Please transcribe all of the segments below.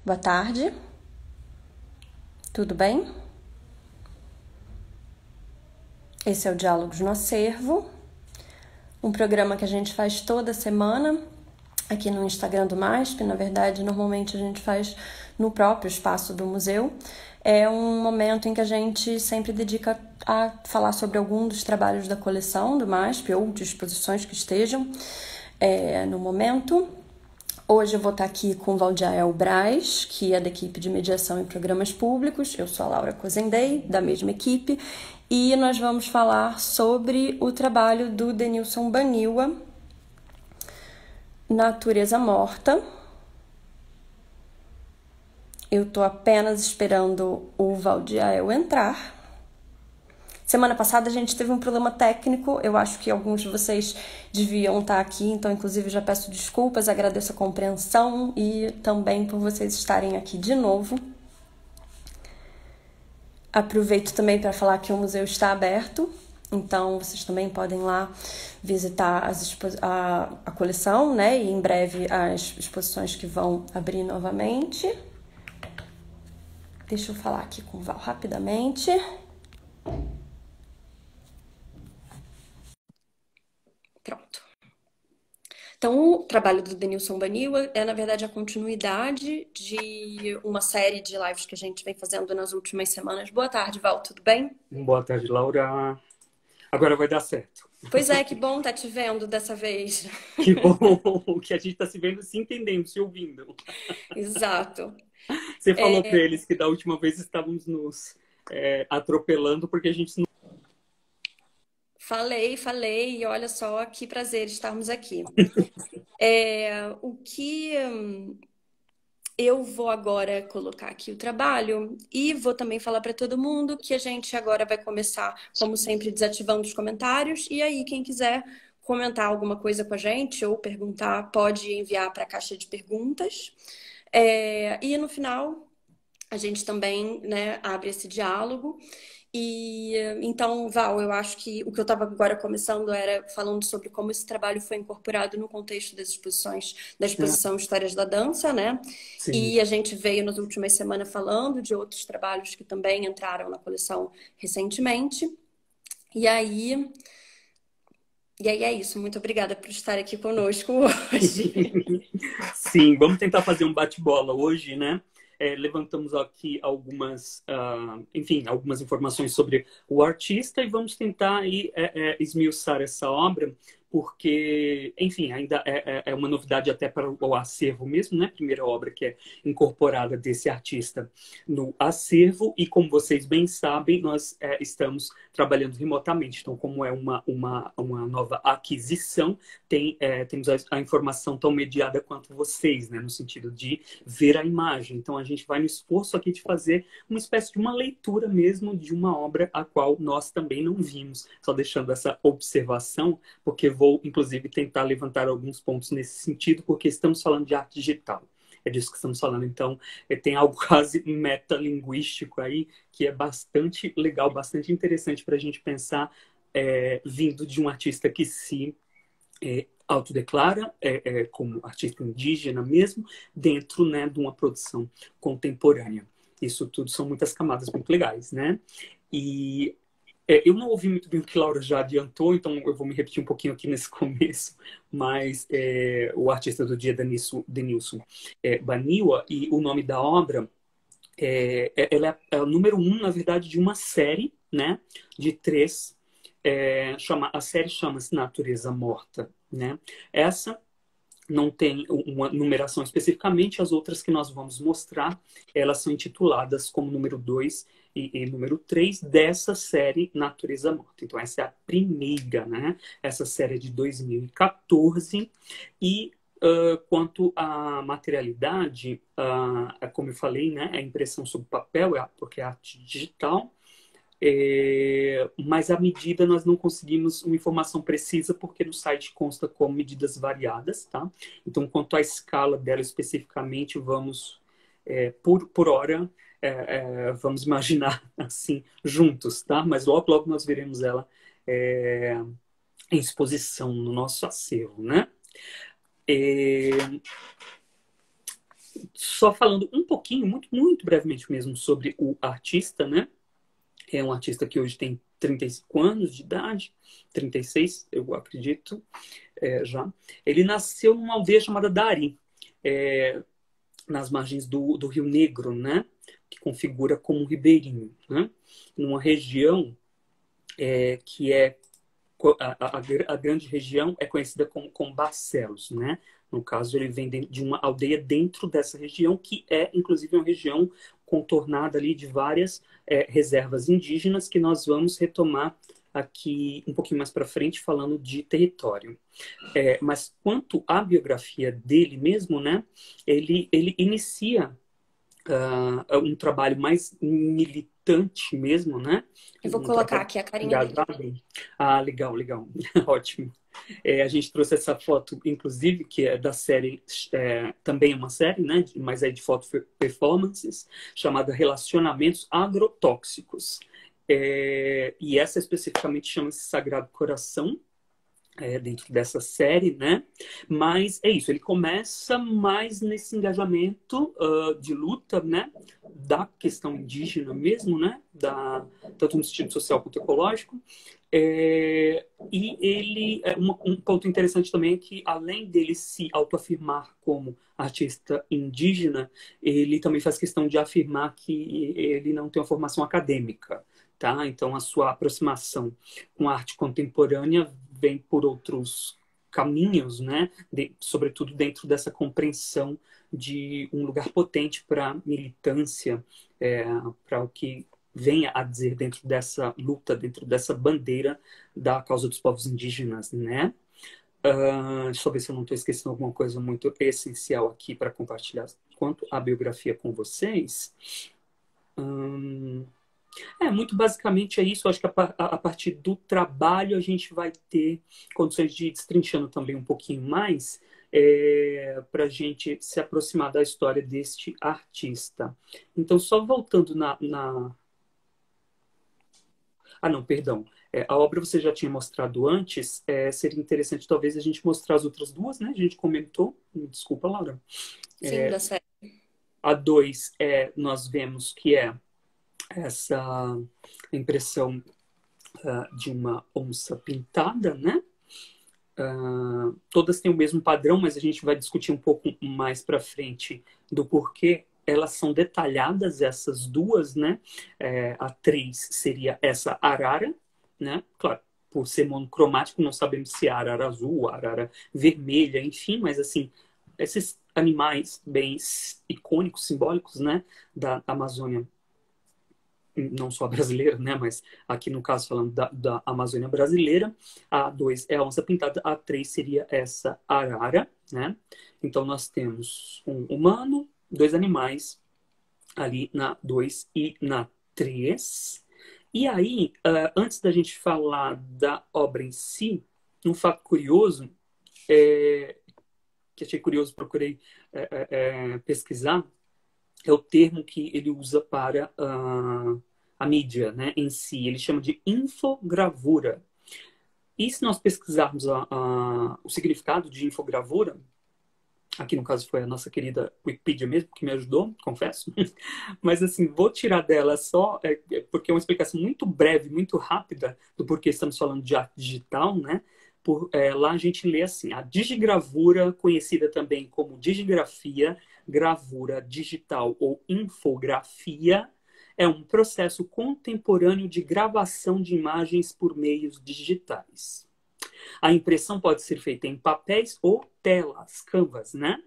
Boa tarde, tudo bem? Esse é o Diálogos no Acervo, um programa que a gente faz toda semana aqui no Instagram do MASP. Na verdade, normalmente a gente faz no próprio espaço do museu. É um momento em que a gente sempre dedica a falar sobre algum dos trabalhos da coleção do MASP ou de exposições que estejam no momento. Hoje eu vou estar aqui com o Valdiael Braz, que é da equipe de mediação em programas públicos. Eu sou a Laura Cozendei, da mesma equipe, e nós vamos falar sobre o trabalho do Denilson Baniwa, Natureza Morta. Eu estou apenas esperando o Valdiael entrar. Semana passada a gente teve um problema técnico, eu acho que alguns de vocês deviam estar aqui, então inclusive já peço desculpas, agradeço a compreensão e também por vocês estarem aqui de novo. Aproveito também para falar que o museu está aberto, então vocês também podem lá visitar a coleção, né? E em breve as exposições que vão abrir novamente. Deixa eu falar aqui com o Val rapidamente. Pronto. Então, o trabalho do Denilson Baniwa é, na verdade, a continuidade de uma série de lives que a gente vem fazendo nas últimas semanas. Boa tarde, Val, tudo bem? Boa tarde, Laura. Agora vai dar certo. Pois é, que bom estar te vendo dessa vez. Que bom que a gente está se vendo, se entendendo, se ouvindo. Exato. Você falou para eles que da última vez estávamos nos atropelando porque a gente não... Falei, e olha só que prazer estarmos aqui. O que eu vou agora colocar aqui o trabalho e vou também falar para todo mundo que a gente agora vai começar, como sempre, desativando os comentários. E aí, quem quiser comentar alguma coisa com a gente ou perguntar, pode enviar para a caixa de perguntas. E no final, a gente também, né, abre esse diálogo. E então, Val, eu acho que o que eu estava agora começando era falando sobre como esse trabalho foi incorporado no contexto das exposições, da exposição Histórias da Dança, né? Sim. E a gente veio nas últimas semanas falando de outros trabalhos que também entraram na coleção recentemente. E aí é isso. Muito obrigada por estar aqui conosco hoje. Sim, vamos tentar fazer um bate-bola hoje, né? Levantamos aqui algumas, enfim, algumas informações sobre o artista e vamos tentar aí, esmiuçar essa obra, porque, enfim, ainda é uma novidade até para o acervo mesmo, né? Primeira obra que é incorporada desse artista no acervo e, como vocês bem sabem, nós estamos trabalhando remotamente. Então, como é uma nova aquisição, temos a informação tão mediada quanto vocês, né? No sentido de ver a imagem. Então, a gente vai no esforço aqui de fazer uma espécie de uma leitura mesmo de uma obra a qual nós também não vimos. Só deixando essa observação, porque vou, inclusive, tentar levantar alguns pontos nesse sentido, porque estamos falando de arte digital. É disso que estamos falando. Então, tem algo quase metalinguístico aí, que é bastante legal, bastante interessante para a gente pensar, vindo de um artista que se autodeclara como artista indígena mesmo, dentro, né, de uma produção contemporânea. Isso tudo são muitas camadas muito legais, né? E eu não ouvi muito bem o que Laura já adiantou, então eu vou me repetir um pouquinho aqui nesse começo, mas o artista do dia, Denilson Baniwa, e o nome da obra, ela é o número 1, na verdade, de uma série, né, de 3. A série chama-se Natureza Morta, né? Essa não tem uma numeração especificamente, as outras que nós vamos mostrar, elas são intituladas como número 2 e número 3 dessa série Natureza Morta. Então, essa é a primeira, né? Essa série é de 2014. E quanto à materialidade, como eu falei, né? A impressão sobre papel, porque é arte digital. Mas a medida nós não conseguimos uma informação precisa porque no site consta como medidas variadas, tá? Então, quanto à escala dela especificamente, vamos, por hora, vamos imaginar assim, juntos, tá? Mas logo, logo nós veremos ela em exposição no nosso acervo, né? Só falando um pouquinho, muito, muito brevemente mesmo, sobre o artista, né? É um artista que hoje tem 35 anos de idade, 36, eu acredito, já. Ele nasceu numa aldeia chamada Dari, é, nas margens do Rio Negro, né? Que configura como um ribeirinho, né? Numa região que é a grande região é conhecida como Barcelos, né? No caso, ele vem de uma aldeia dentro dessa região, que é, inclusive, uma região contornada ali de várias reservas indígenas que nós vamos retomar aqui um pouquinho mais para frente, falando de território. Mas quanto à biografia dele mesmo, né? Ele inicia um trabalho mais militante mesmo, né? Eu vou Um colocar trabalho aqui a carinha dele. engajado. Ah, legal, legal. Ótimo. A gente trouxe essa foto, inclusive, que é da série, também é uma série, né? Mas é de foto performances, chamada Relacionamentos Agrotóxicos. E essa especificamente chama-se Sagrado Coração, dentro dessa série, né? Mas é isso, ele começa mais nesse engajamento de luta, né? Da questão indígena mesmo, né? Tanto no sentido social quanto ecológico. E ele, um ponto interessante também é que, além dele se autoafirmar como artista indígena, ele também faz questão de afirmar que ele não tem uma formação acadêmica, tá? Então, a sua aproximação com a arte contemporânea vem por outros caminhos, né? Sobretudo dentro dessa compreensão de um lugar potente para militância, para o que venha a dizer dentro dessa luta, dentro dessa bandeira da causa dos povos indígenas, né? Deixa eu ver se eu não estou esquecendo alguma coisa muito essencial aqui para compartilhar quanto à biografia com vocês. Muito basicamente é isso. Eu acho que a partir do trabalho a gente vai ter condições de ir destrinchando também um pouquinho mais para a gente se aproximar da história deste artista. Então, só voltando Ah, não, perdão. A obra você já tinha mostrado antes. Seria interessante talvez a gente mostrar as outras duas, né? A gente comentou. Desculpa, Laura. Sim, da série. A 2 nós vemos que é essa impressão de uma onça pintada, né? Todas têm o mesmo padrão, mas a gente vai discutir um pouco mais para frente do porquê elas são detalhadas, essas duas, né? A 3 seria essa arara, né? Claro, por ser monocromático, não sabemos se é arara azul, arara vermelha, enfim, mas assim, esses animais bem icônicos, simbólicos, né? Da Amazônia, não só a brasileira, né? Mas aqui no caso falando da Amazônia brasileira, a 2 é a onça pintada, a 3 seria essa arara, né? Então nós temos um humano, 2 animais ali na 2 e na 3. E aí, antes da gente falar da obra em si, um fato curioso, que achei curioso, procurei pesquisar, é o termo que ele usa para a mídia, né, em si. Ele chama de infogravura. E se nós pesquisarmos o significado de infogravura, aqui no caso foi a nossa querida Wikipedia mesmo, que me ajudou, confesso. Mas assim, vou tirar dela só, porque é uma explicação muito breve, muito rápida do porquê estamos falando de arte digital, né? Lá a gente lê assim, a digigravura, conhecida também como digigrafia, gravura digital ou infografia, é um processo contemporâneo de gravação de imagens por meios digitais. A impressão pode ser feita em papéis ou telas, canvas, né?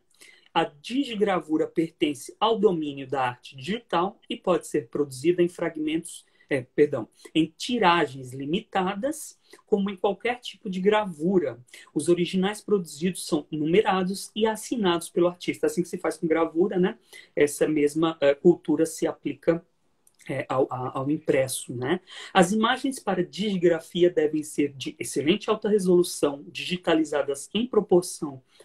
A digigravura pertence ao domínio da arte digital e pode ser produzida em em tiragens limitadas, como em qualquer tipo de gravura. Os originais produzidos são numerados e assinados pelo artista. Assim que se faz com gravura, né? Essa mesma cultura se aplica ao impresso, né? As imagens para digigrafia devem ser de excelente alta resolução, digitalizadas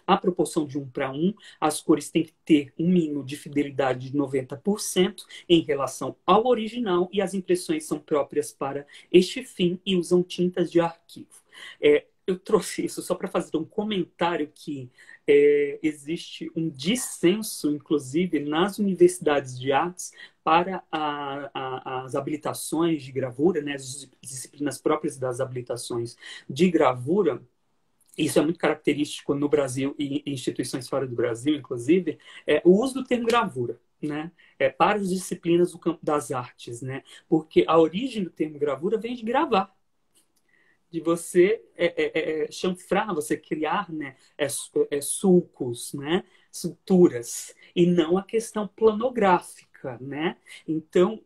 à proporção de 1:1. As cores têm que ter um mínimo de fidelidade de 90% em relação ao original e as impressões são próprias para este fim e usam tintas de arquivo. Eu trouxe isso só para fazer um comentário que existe um dissenso, inclusive, nas universidades de artes para as habilitações de gravura, né, as disciplinas próprias das habilitações de gravura. Isso é muito característico no Brasil e em instituições fora do Brasil, inclusive, o uso do termo gravura, né? Para as disciplinas do campo das artes, né? Porque a origem do termo gravura vem de gravar, de você chanfrar, você criar, né, sulcos, né, suturas, e não a questão planográfica, né? Então,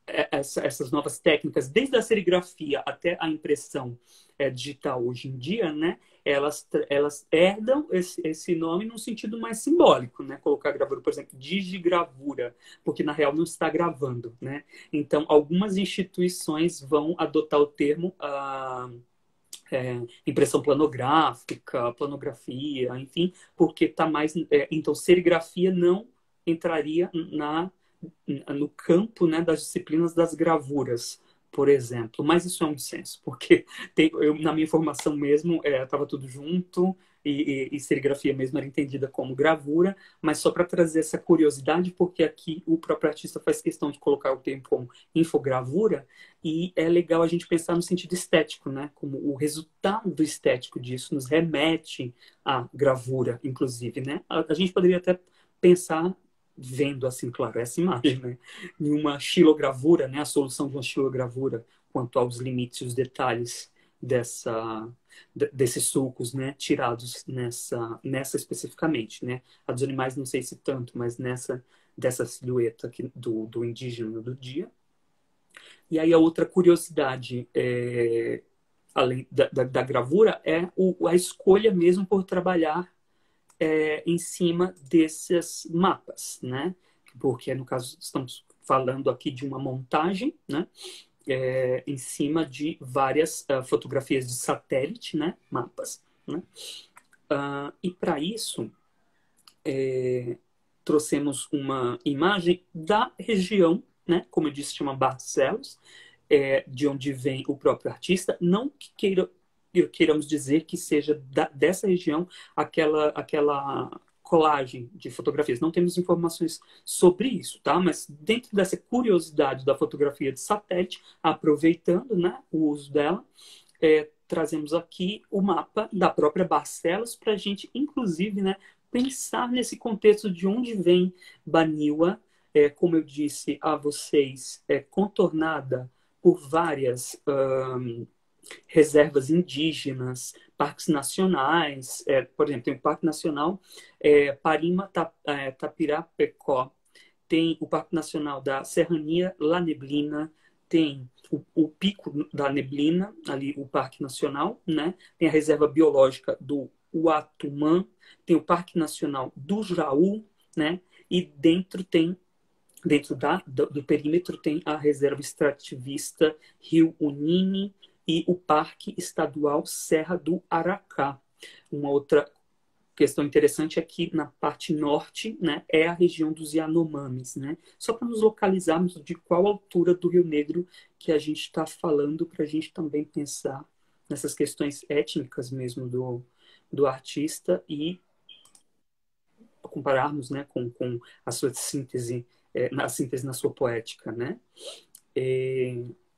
essas novas técnicas, desde a serigrafia até a impressão digital hoje em dia, né, elas herdam esse nome num sentido mais simbólico, né? Colocar gravura, por exemplo, digigravura, porque na real não está gravando, né? Então, algumas instituições vão adotar o termo impressão planográfica, planografia, enfim, porque está mais. Então, serigrafia não entraria no campo, né, das disciplinas das gravuras, por exemplo. Mas isso é um dissenso, porque na minha formação mesmo estava tudo junto e serigrafia mesmo era entendida como gravura, mas só para trazer essa curiosidade, porque aqui o próprio artista faz questão de colocar o termo como infogravura, e é legal a gente pensar no sentido estético, né? Como o resultado estético disso nos remete à gravura, inclusive, né? A gente poderia até pensar, vendo assim, claro, essa imagem, né? Em uma xilogravura, né? A solução de uma xilogravura quanto aos limites e os detalhes desses sulcos, né? Tirados nessa especificamente, né? A dos animais não sei se tanto, mas dessa silhueta aqui do indígena do dia. E aí a outra curiosidade, além da gravura, é a escolha mesmo por trabalhar em cima desses mapas, né? Porque, no caso, estamos falando aqui de uma montagem, né? Em cima de várias fotografias de satélite, né? Mapas, né? E para isso, trouxemos uma imagem da região, né? Como eu disse, chama Barcelos, de onde vem o próprio artista. Não que queiramos dizer que seja dessa região aquela colagem de fotografias. Não temos informações sobre isso, tá? Mas dentro dessa curiosidade da fotografia de satélite, aproveitando, né, o uso dela, trazemos aqui o mapa da própria Barcelos para a gente, inclusive, né, pensar nesse contexto de onde vem Baniwa, como eu disse a vocês, contornada por várias reservas indígenas, parques nacionais, por exemplo, tem o Parque Nacional Parima-Tapirapecó, tem o Parque Nacional da Serrania La Neblina, tem o Pico da Neblina, ali o Parque Nacional, né? Tem a Reserva Biológica do Uatumã, tem o Parque Nacional do Jaú, né? E dentro do perímetro tem a Reserva Extrativista Rio Unine e o Parque Estadual Serra do Aracá. Uma outra questão interessante é que na parte norte, né, é a região dos Yanomamis, né? Só para nos localizarmos de qual altura do Rio Negro que a gente está falando, para a gente também pensar nessas questões étnicas mesmo do artista e compararmos, né, com a sua síntese, a síntese na sua poética, né?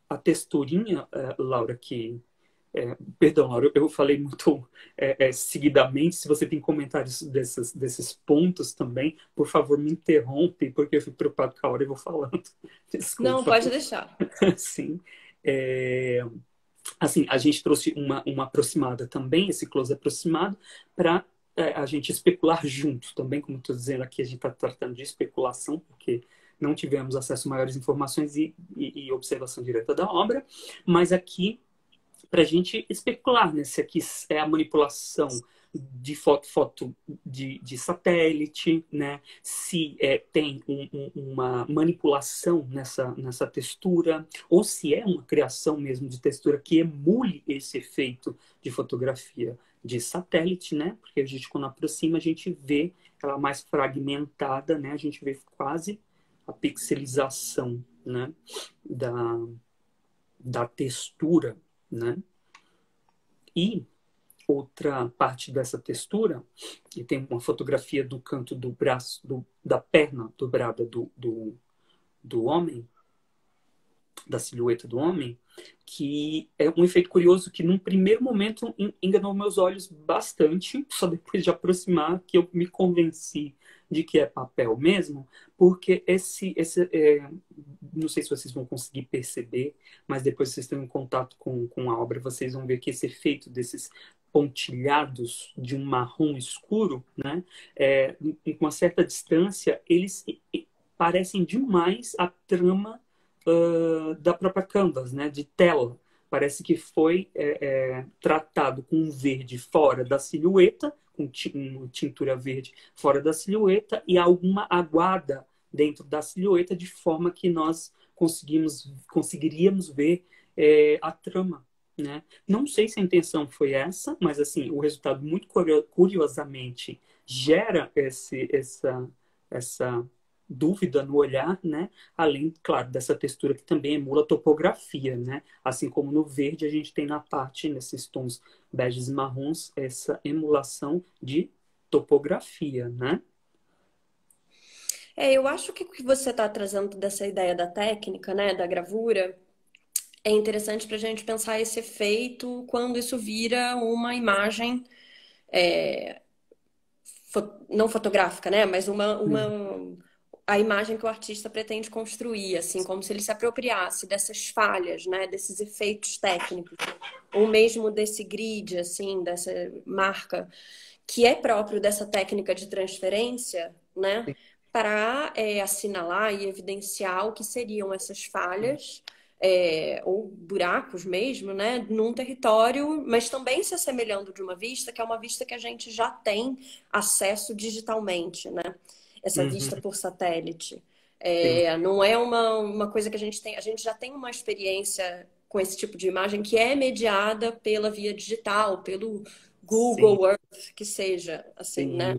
A texturinha, Laura, perdão, Laura, eu falei muito seguidamente. Se você tem comentários desses pontos também, por favor, me interrompe, porque eu fico preocupado com a hora e vou falando. Desculpa. Não, pode deixar. Sim. Assim, a gente trouxe uma aproximada também, esse close aproximado, para a gente especular junto também, como estou dizendo aqui, a gente está tratando de especulação, porque não tivemos acesso a maiores informações e observação direta da obra, mas aqui para a gente especular, né? Se aqui é a manipulação de foto de satélite, né? Se tem uma manipulação nessa textura, ou se é uma criação mesmo de textura que emule esse efeito de fotografia de satélite, né? Porque a gente, quando aproxima, a gente vê ela mais fragmentada, né? A gente vê quase a pixelização, né? Da textura, né? E outra parte dessa textura, e tem uma fotografia do canto do braço, da perna dobrada do homem, da silhueta do homem, que é um efeito curioso que num primeiro momento enganou meus olhos bastante, só depois de aproximar que eu me convenci de que é papel mesmo, porque não sei se vocês vão conseguir perceber, mas depois que vocês têm um contato com a obra, vocês vão ver que esse efeito desses pontilhados de um marrom escuro, né, com uma certa distância, eles parecem demais a trama da própria Canvas, né, de tela. Parece que foi tratado com um verde fora da silhueta, com tintura verde fora da silhueta e alguma aguada dentro da silhueta, de forma que nós conseguiríamos ver a trama. Né? Não sei se a intenção foi essa, mas assim, o resultado muito curiosamente gera essa dúvida no olhar, né? Além, claro, dessa textura que também emula topografia, né? Assim como no verde a gente tem na parte, nesses tons beges e marrons, essa emulação de topografia, né? Eu acho que o que você está trazendo dessa ideia da técnica, né, da gravura, é interessante para a gente pensar esse efeito quando isso vira uma imagem não fotográfica, né? Mas a imagem que o artista pretende construir, assim, como se ele se apropriasse dessas falhas, né? Desses efeitos técnicos, ou mesmo desse grid, assim, dessa marca, que é próprio dessa técnica de transferência, né? Para assinalar e evidenciar o que seriam essas falhas ou buracos mesmo, né, num território, mas também se assemelhando de uma vista, que é uma vista que a gente já tem acesso digitalmente, né? Essa vista por satélite. Não é uma coisa que a gente já tem uma experiência com esse tipo de imagem que é mediada pela via digital, pelo Google Earth, que seja, assim, né?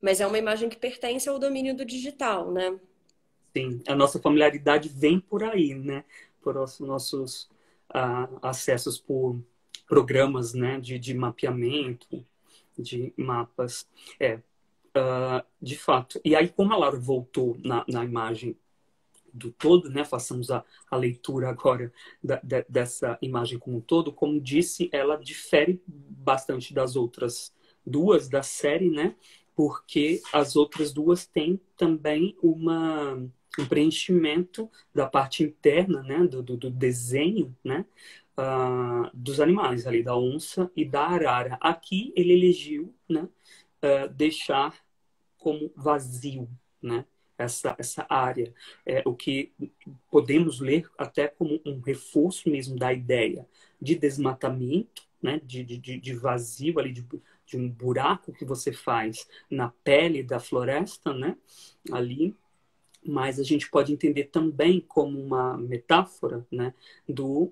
Mas é uma imagem que pertence ao domínio do digital, né? Sim, a nossa familiaridade vem por aí, né? Por nossos acessos por programas, né? De mapeamento, de mapas. De fato. E aí, como a Laura voltou na imagem do todo, né? Façamos a leitura agora dessa imagem como um todo. Como disse, ela difere bastante das outras duas da série, né? Porque as outras duas têm também um preenchimento da parte interna, né? Do desenho, né? Dos animais ali, da onça e da arara. Aqui ele elegiu, né? Deixar como vazio, né? Essa área. O que podemos ler até como um reforço mesmo da ideia de desmatamento, né? De vazio ali, de um buraco que você faz na pele da floresta, né? Ali. Mas a gente pode entender também como uma metáfora, né? Do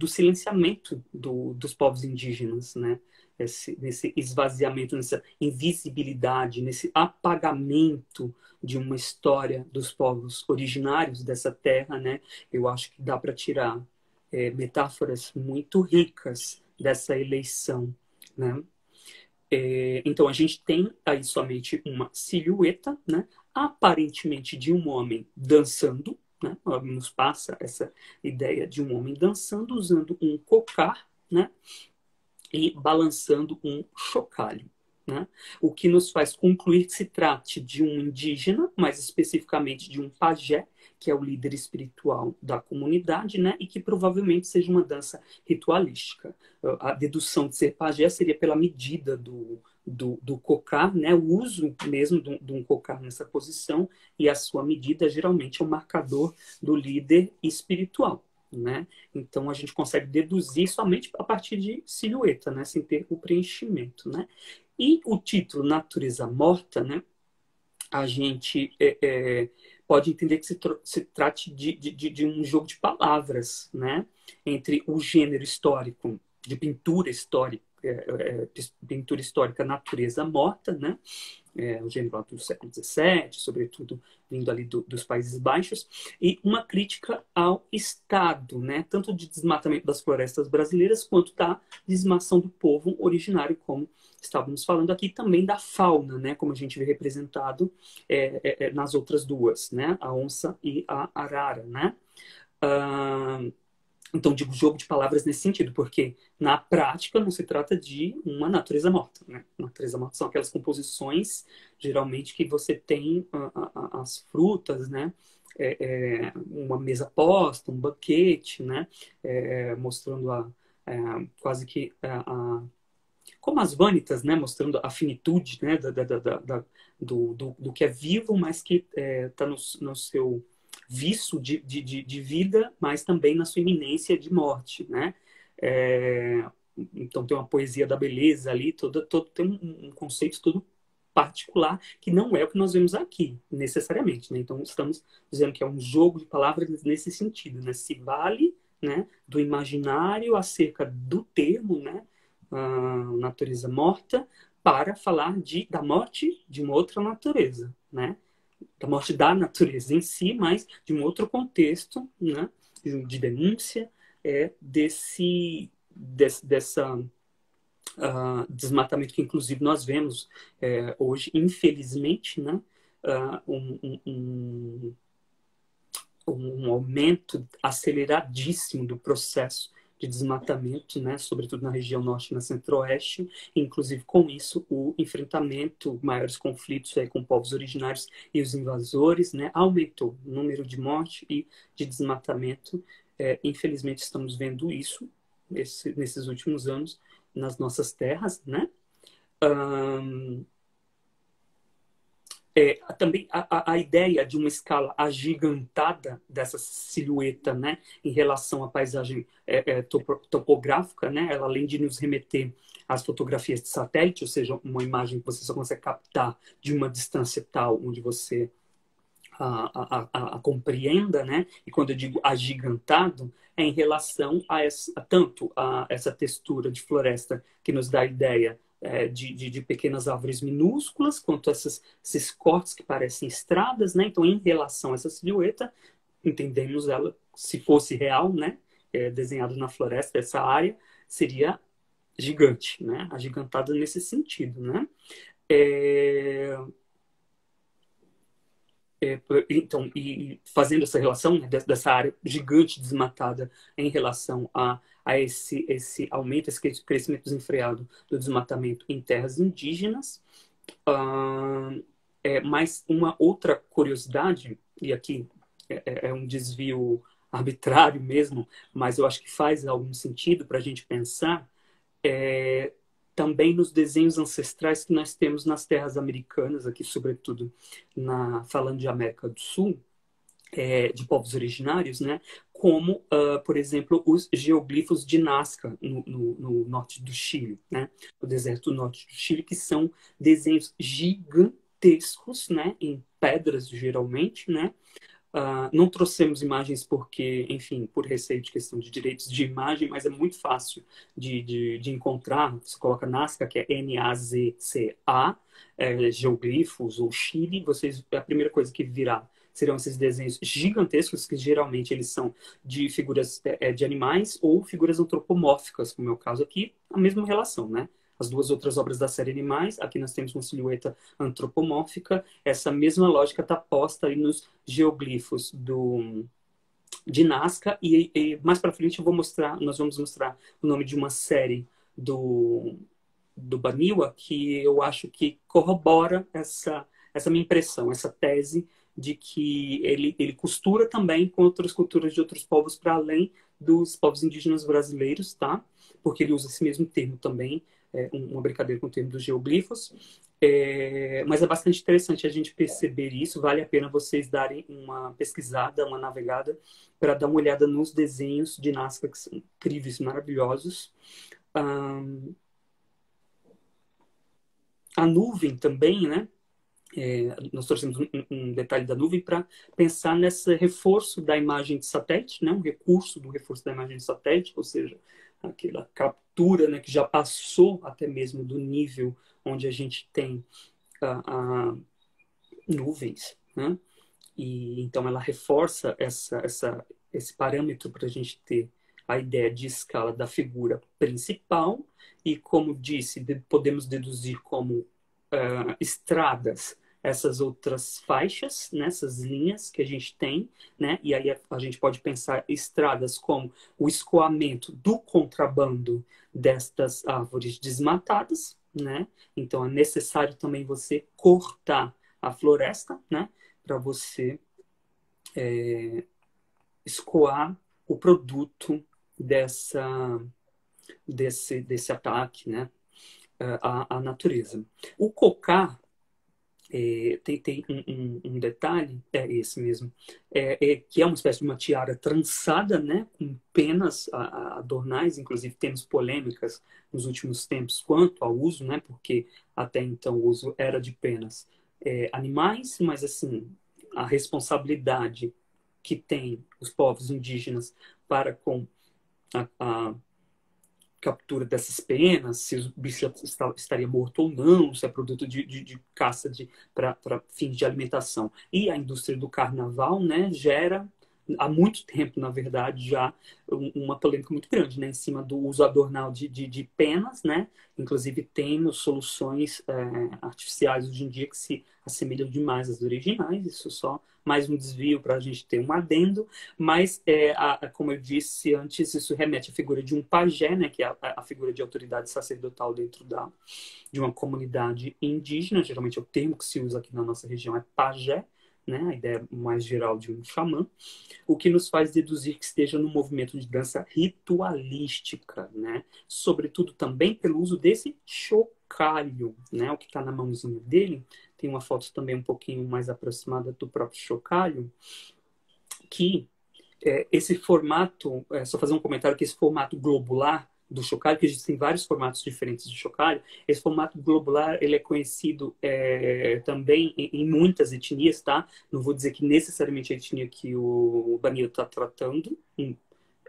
silenciamento dos povos indígenas, né? Nesse esvaziamento, nessa invisibilidade, nesse apagamento de uma história dos povos originários dessa terra, né? Eu acho que dá para tirar metáforas muito ricas dessa eleição, né? Então a gente tem aí somente uma silhueta, né? Aparentemente de um homem dançando, né? Nos passa essa ideia de um homem dançando usando um cocar, né? E balançando um chocalho, né? O que nos faz concluir que se trate de um indígena, mais especificamente de um pajé, que é o líder espiritual da comunidade, né? E que provavelmente seja uma dança ritualística. A dedução de ser pajé seria pela medida do cocar, né? O uso mesmo de um cocar nessa posição, e a sua medida geralmente é um marcador do líder espiritual. Né? Então a gente consegue deduzir somente a partir de silhueta, né? Sem ter o preenchimento, né? E o título Natureza Morta, né? A gente pode entender que se trate de um jogo de palavras, né? Entre o gênero histórico de pintura histórica, pintura histórica Natureza Morta, né? o gênero lá do século XVII, sobretudo vindo ali dos Países Baixos, e uma crítica ao Estado, né? Tanto de desmatamento das florestas brasileiras, quanto da dizimação do povo originário, como estávamos falando aqui, também da fauna, né? Como a gente vê representado nas outras duas, né? A onça e a arara, né? Então, digo jogo de palavras nesse sentido, porque na prática não se trata de uma natureza morta, né? Natureza morta são aquelas composições, geralmente, que você tem as frutas, né? Uma mesa posta, um banquete, né? Mostrando quase que como as vanitas, né? Mostrando a finitude, né? Do que é vivo, mas que está no seu vício de vida, mas também na sua iminência de morte, né? Então tem uma poesia da beleza ali, tem um conceito todo particular que não é o que nós vemos aqui, necessariamente, né? Então estamos dizendo que é um jogo de palavras nesse sentido, né? Se vale, né, do imaginário acerca do termo, né, natureza morta, para falar da morte de uma outra natureza, né? Da morte da natureza em si, mas de um outro contexto, né, de denúncia dessa desmatamento que inclusive nós vemos hoje, infelizmente, né, um aumento aceleradíssimo do processo de desmatamento, né, sobretudo na região norte e na centro-oeste, inclusive com isso o enfrentamento, maiores conflitos com povos originários e os invasores, né, aumentou o número de morte e de desmatamento. Infelizmente estamos vendo isso nesses últimos anos nas nossas terras, né? Também a ideia de uma escala agigantada dessa silhueta, né, em relação à paisagem topográfica, né, ela, além de nos remeter às fotografias de satélite, ou seja, uma imagem que você só consegue captar de uma distância tal, onde você a compreenda, né, e quando eu digo agigantado, é em relação tanto a essa textura de floresta que nos dá a ideia de pequenas árvores minúsculas, quanto esses cortes que parecem estradas, né? Então, em relação a essa silhueta, entendemos ela, se fosse real, né? Desenhado na floresta, essa área seria gigante, né? Agigantada nesse sentido, né? Então, e fazendo essa relação, né, dessa área gigante desmatada em relação a esse aumento, esse crescimento desenfreado do desmatamento em terras indígenas. Mas uma outra curiosidade, e aqui é um desvio arbitrário mesmo, mas eu acho que faz algum sentido para a gente pensar, também nos desenhos ancestrais que nós temos nas terras americanas, aqui sobretudo falando de América do Sul, de povos originários, né? Como, por exemplo, os geoglifos de Nazca, no norte do Chile, né? O deserto norte do Chile, que são desenhos gigantescos, né? Em pedras, geralmente, né? Não trouxemos imagens porque, enfim, por receio de questão de direitos de imagem, mas é muito fácil de encontrar. Você coloca Nazca, que é Nazca, geoglifos ou Chile, a primeira coisa que virá serão esses desenhos gigantescos, que geralmente eles são de figuras de animais ou figuras antropomórficas, como é o caso aqui, a mesma relação, né? As duas outras obras da série Animais, aqui nós temos uma silhueta antropomórfica. Essa mesma lógica está posta aí nos geoglifos de Nazca. E mais para frente nós vamos mostrar o nome de uma série do Baniwa, que eu acho que corrobora essa minha impressão, essa tese de que ele costura também com outras culturas de outros povos para além dos povos indígenas brasileiros, tá? Porque ele usa esse mesmo termo também, uma brincadeira com o termo dos geoglifos. Mas é bastante interessante a gente perceber isso. Vale a pena vocês darem uma pesquisada, uma navegada, para dar uma olhada nos desenhos de Nazca, que são incríveis, maravilhosos. A nuvem também, né? Nós trouxemos um detalhe da nuvem para pensar nesse reforço da imagem de satélite, né? Um recurso do reforço da imagem de satélite, ou seja, aquela captura, né, que já passou até mesmo do nível onde a gente tem a nuvens, né? E então ela reforça esse parâmetro para a gente ter a ideia de escala da figura principal e, como disse, podemos deduzir como estradas essas outras faixas, né, essas linhas que a gente tem, né? E aí a gente pode pensar estradas como o escoamento do contrabando destas árvores desmatadas, né? Então é necessário também você cortar a floresta, né, para você escoar o produto desse ataque, né, à natureza. O cocá tem um detalhe, é esse mesmo, que é uma espécie de uma tiara trançada, né, com penas adornais, inclusive temos polêmicas nos últimos tempos quanto ao uso, né, porque até então o uso era de penas animais, mas assim, a responsabilidade que tem os povos indígenas para com a captura dessas penas, se o bicho estaria morto ou não, se é produto de caça para fins de alimentação. E a indústria do carnaval, né, gera há muito tempo, na verdade, já uma polêmica muito grande, né, em cima do uso adornal de penas, né? Inclusive temos soluções artificiais hoje em dia que se assemelham demais às originais, isso só mais um desvio para a gente ter um adendo, mas, como eu disse antes, isso remete à figura de um pajé, né, que é a figura de autoridade sacerdotal dentro de uma comunidade indígena, geralmente é o termo que se usa aqui na nossa região é pajé, né, a ideia mais geral de um xamã, o que nos faz deduzir que esteja no movimento de dança ritualística, né, sobretudo também pelo uso desse chocalho, né, o que está na mãozinha dele. Tem uma foto também um pouquinho mais aproximada do próprio chocalho, que esse formato, só fazer um comentário que esse formato globular do chocalho, que existem vários formatos diferentes de chocalho, esse formato globular ele é conhecido também em muitas etnias, tá? Não vou dizer que necessariamente a etnia que o Banil está tratando,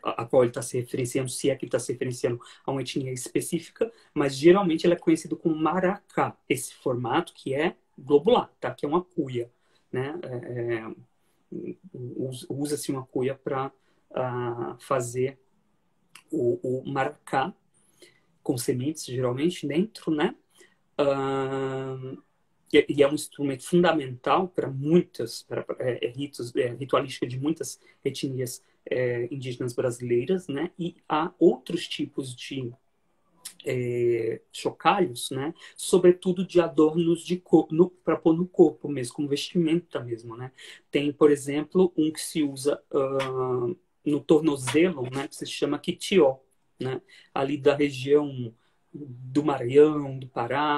a qual ele está se referenciando, se é que ele está se referenciando a uma etnia específica, mas geralmente ele é conhecido como maracá, esse formato que é globular, tá? Que é uma cuia, né? Usa-se uma cuia para fazer o maracá com sementes, geralmente, dentro, né? E é um instrumento fundamental para muitas, ritualística de muitas etnias indígenas brasileiras, né? E há outros tipos de chocalhos, né? Sobretudo de adornos para pôr no corpo mesmo, como vestimenta mesmo, né? Tem, por exemplo, um que se usa no tornozelo, né? Que se chama kitió, né? Ali da região do Maranhão, do Pará,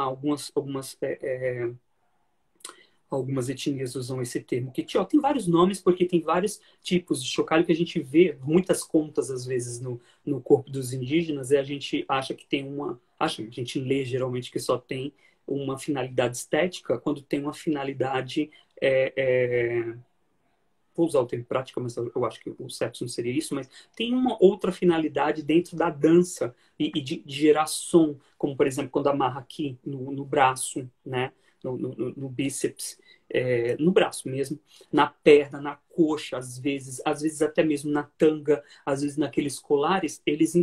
algumas etnias usam esse termo kitió. Tem vários nomes porque tem vários tipos de chocalho que a gente vê, muitas contas às vezes no corpo dos indígenas, e a gente acha que tem a gente lê geralmente que só tem uma finalidade estética, quando tem uma finalidade, vou usar o termo prática, mas eu acho que o certo não seria isso, mas tem uma outra finalidade dentro da dança e de gerar som, como por exemplo quando amarra aqui no braço, né? No bíceps, no braço mesmo, na perna, na coxa, às vezes até mesmo na tanga, às vezes naqueles colares, eles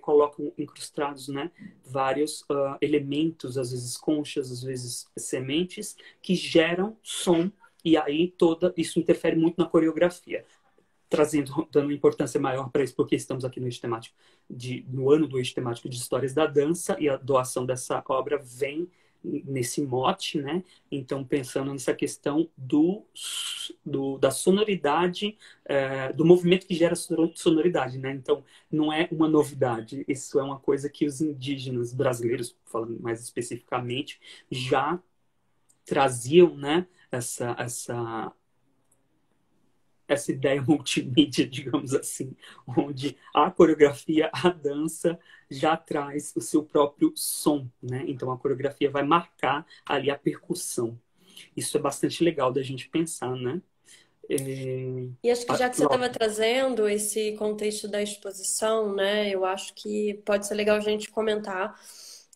colocam incrustados, né, vários elementos, às vezes conchas, às vezes sementes, que geram som, e aí isso interfere muito na coreografia. Dando importância maior para isso, porque estamos aqui no eixo temático no ano do eixo temático de histórias da dança, e a doação dessa obra vem nesse mote, né? Então, pensando nessa questão da sonoridade, do movimento que gera sonoridade, né? Então, não é uma novidade, isso é uma coisa que os indígenas brasileiros, falando mais especificamente, já traziam, né? Essa ideia multimídia, digamos assim, onde a coreografia, a dança já traz o seu próprio som, né? Então a coreografia vai marcar ali a percussão. Isso é bastante legal da gente pensar, né? E acho que já que você estava trazendo esse contexto da exposição, né, eu acho que pode ser legal a gente comentar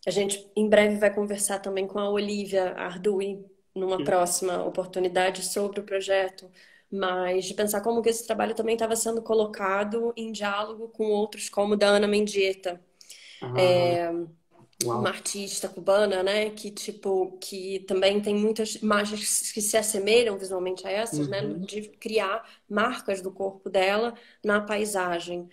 A gente em breve vai conversar também com a Olivia Ardui numa Hum. próxima oportunidade sobre o projeto, mas de pensar como que esse trabalho também estava sendo colocado em diálogo com outros, como da Ana Mendieta, Ah, uma uau. artista cubana, né, que tipo que também tem muitas imagens que se assemelham visualmente a essas, né, Uhum. de criar marcas do corpo dela na paisagem.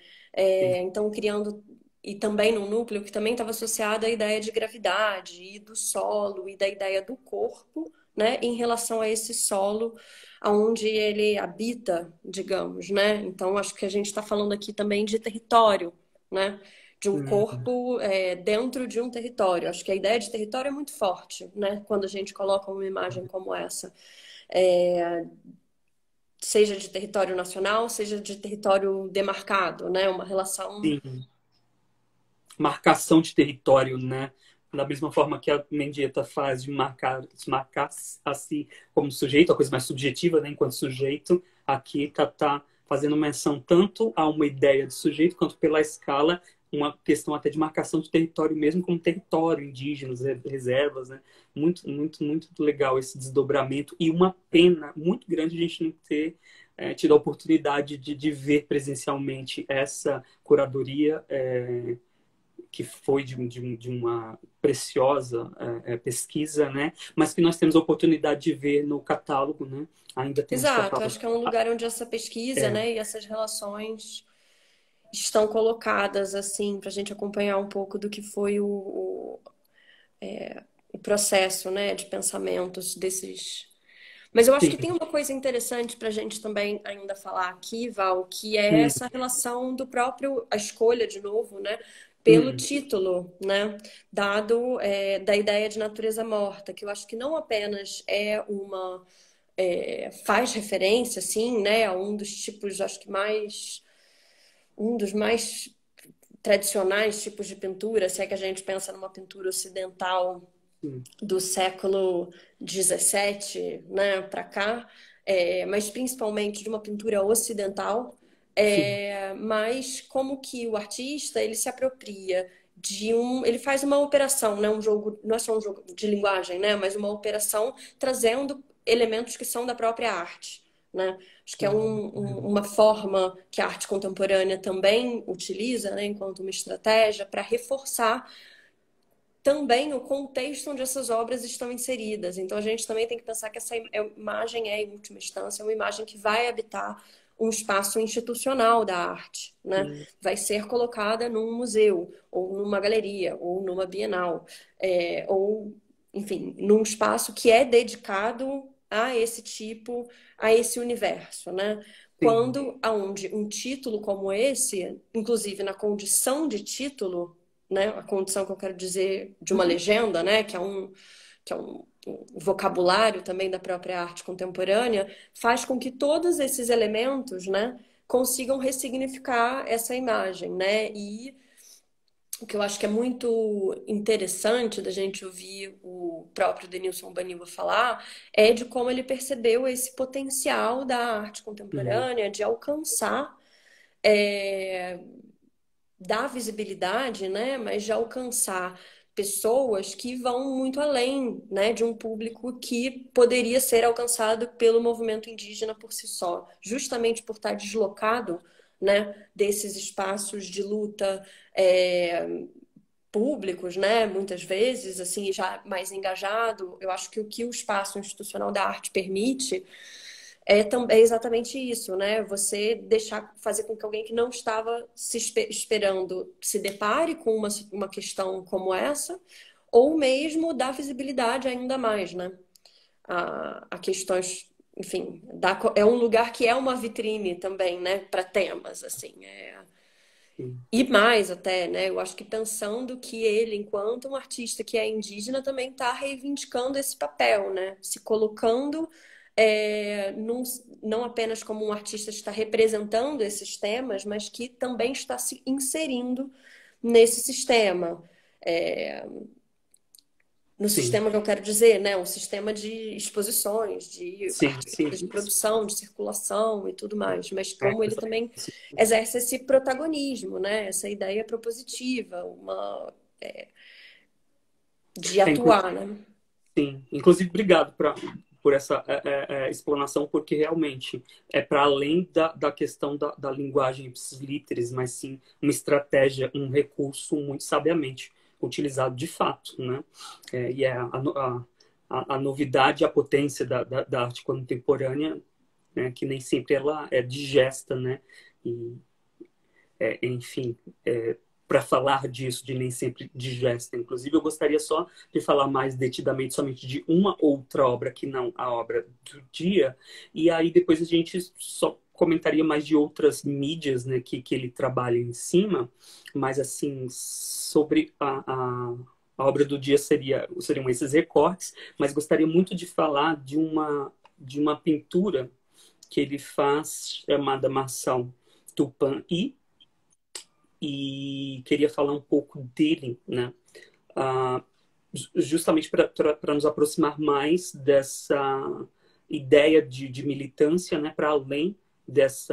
Sim. Então criando e também num núcleo que também estava associado à ideia de gravidade e do solo e da ideia do corpo, né, em relação a esse solo aonde ele habita, digamos, né? Então acho que a gente está falando aqui também de território, né? De um Uhum. corpo dentro de um território. Acho que a ideia de território é muito forte, né? Quando a gente coloca uma imagem como essa. É, seja de território nacional, seja de território demarcado, né? Uma relação. Sim. Marcação de território, né? Da mesma forma que a Mendieta faz de marcar, se marcar a si como sujeito, a coisa mais subjetiva, né? Enquanto sujeito, aqui tá fazendo menção tanto a uma ideia de sujeito, quanto pela escala, uma questão até de marcação de território mesmo, como território, indígenas, reservas, né? Muito, muito, muito legal esse desdobramento. E uma pena muito grande a gente não ter tido a oportunidade de ver presencialmente essa curadoria. Que foi de uma preciosa pesquisa, né? Mas que nós temos a oportunidade de ver no catálogo, né? Ainda tem esse Exato, catálogo. acho que é um lugar onde essa pesquisa, É, né, e essas relações estão colocadas, assim, para a gente acompanhar um pouco do que foi o processo, né, de pensamentos desses. Mas eu acho que sim. tem uma coisa interessante para a gente também ainda falar aqui, Val, que é Hum, essa relação do próprio, a escolha, de novo, né, pelo hum, título, né, dado da ideia de natureza morta, que eu acho que não apenas faz referência, assim, né, a um dos tipos, acho que um dos mais tradicionais tipos de pintura, se é que a gente pensa numa pintura ocidental sim, do século XVII, né, para cá, mas principalmente de uma pintura ocidental, sim. mas como que o artista ele se apropria ele faz uma operação, né, um jogo, não é só um jogo de linguagem, né, mas uma operação trazendo elementos que são da própria arte, né? Acho que é uma forma que a arte contemporânea também utiliza, né, enquanto uma estratégia para reforçar também o contexto onde essas obras estão inseridas. Então a gente também tem que pensar que essa imagem é, em última instância, uma imagem que vai habitar um espaço institucional da arte, né? Hum, Vai ser colocada num museu, ou numa galeria, ou numa bienal, ou, enfim, num espaço que é dedicado a esse tipo, a esse universo, né? sim. Quando, aonde um título como esse, inclusive na condição de título, né? A condição que eu quero dizer de uma Uhum. legenda, né? Que é um vocabulário também da própria arte contemporânea, faz com que todos esses elementos, né? Consigam ressignificar essa imagem, né? E o que eu acho que é muito interessante da gente ouvir o próprio Denilson Baniwa falar é de como ele percebeu esse potencial da arte Uhum. contemporânea de alcançar é, dar visibilidade, né, mas de alcançar pessoas que vão muito além, né, de um público que poderia ser alcançado pelo movimento indígena por si só, justamente por estar deslocado, né, desses espaços de luta públicos, né, muitas vezes, assim, já mais engajado. Eu acho que o que o espaço institucional da arte permite é exatamente isso, né? Você deixar fazer com que alguém que não estava esperando se depare com uma questão como essa, ou mesmo dar visibilidade ainda mais, né? A questões, enfim, é um lugar que é uma vitrine também, né? Para temas, assim. Sim. E mais até, né? Eu acho que pensando que ele, enquanto um artista que é indígena, também está reivindicando esse papel, né? Se colocando não apenas como um artista que está representando esses temas, mas que também está se inserindo nesse sistema. É, no Sim. sistema que eu quero dizer, né? Um sistema de exposições, de Sim, sim. artistas, de produção, de circulação e tudo mais. Mas como ele também Exatamente. exerce esse protagonismo, né? Essa ideia propositiva, de É, atuar, né? sim, inclusive, obrigado por essa explanação, porque realmente é para além da questão da linguagem ipsis mas sim uma estratégia, um recurso muito sabiamente utilizado de fato, né? E é a novidade, a potência da arte contemporânea, né? Que nem sempre ela é digesta, né? E, enfim, para falar disso, de nem sempre digesta. Inclusive, eu gostaria só de falar mais detidamente somente de uma outra obra, que não a obra do dia, e aí depois a gente só comentaria mais de outras mídias, né, que ele trabalha em cima, mas assim, sobre a obra do dia seriam esses recortes, mas gostaria muito de falar de uma pintura que ele faz chamada Marçal Tupã e queria falar um pouco dele, né? Ah, justamente para nos aproximar mais dessa ideia de militância, né? Para além das